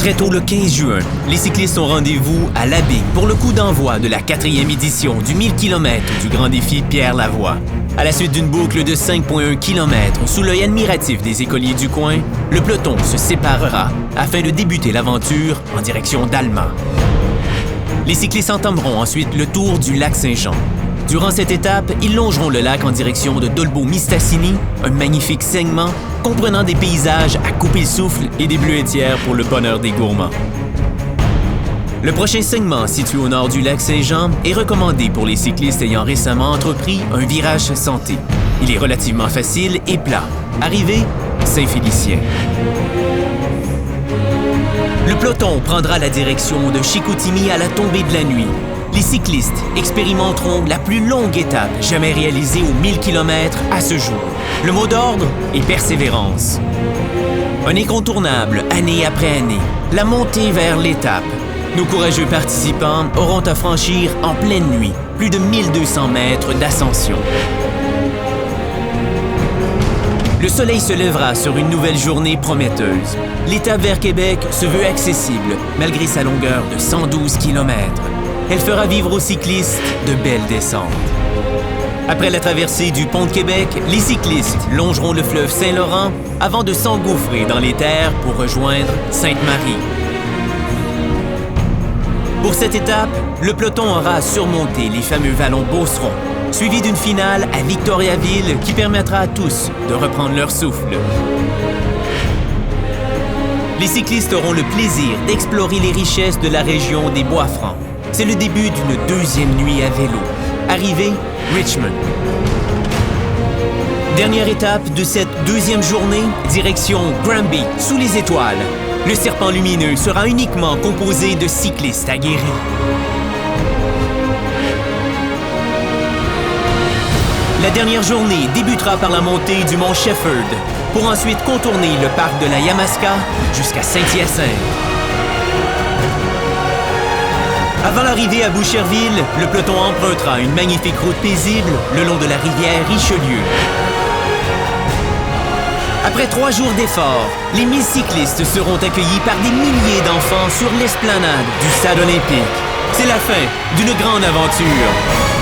Très tôt le 15 juin, les cyclistes ont rendez-vous à l'Abbé pour le coup d'envoi de la 4e édition du 1000 km du Grand Défi Pierre Lavoie. À la suite d'une boucle de 5,1 km sous l'œil admiratif des écoliers du coin, le peloton se séparera afin de débuter l'aventure en direction d'Alma. Les cyclistes entameront ensuite le tour du lac Saint-Jean. Durant cette étape, ils longeront le lac en direction de Dolbeau-Mistassini, un magnifique saignement comprenant des paysages à couper le souffle et des bleuetières pour le bonheur des gourmands. Le prochain segment, situé au nord du lac Saint-Jean, est recommandé pour les cyclistes ayant récemment entrepris un virage santé. Il est relativement facile et plat. Arrivée, Saint-Félicien. Le peloton prendra la direction de Chicoutimi à la tombée de la nuit. Les cyclistes expérimenteront la plus longue étape jamais réalisée aux 1000 km à ce jour. Le mot d'ordre est persévérance. Un incontournable année après année, la montée vers l'étape. Nos courageux participants auront à franchir en pleine nuit plus de 1200 mètres d'ascension. Le soleil se lèvera sur une nouvelle journée prometteuse. L'étape vers Québec se veut accessible malgré sa longueur de 112 km. Elle fera vivre aux cyclistes de belles descentes. Après la traversée du pont de Québec, les cyclistes longeront le fleuve Saint-Laurent avant de s'engouffrer dans les terres pour rejoindre Sainte-Marie. Pour cette étape, le peloton aura à surmonter les fameux vallons Beauceron, suivi d'une finale à Victoriaville qui permettra à tous de reprendre leur souffle. Les cyclistes auront le plaisir d'explorer les richesses de la région des Bois-Francs. C'est le début d'une deuxième nuit à vélo. Arrivée, Richmond. Dernière étape de cette deuxième journée, direction Granby, sous les étoiles. Le serpent lumineux sera uniquement composé de cyclistes aguerris. La dernière journée débutera par la montée du mont Shefford, pour ensuite contourner le parc de la Yamaska jusqu'à Saint-Hyacinthe. Avant l'arrivée à Boucherville, le peloton empruntera une magnifique route paisible le long de la rivière Richelieu. Après 3 jours d'efforts, les 1000 cyclistes seront accueillis par des milliers d'enfants sur l'esplanade du Stade olympique. C'est la fin d'une grande aventure.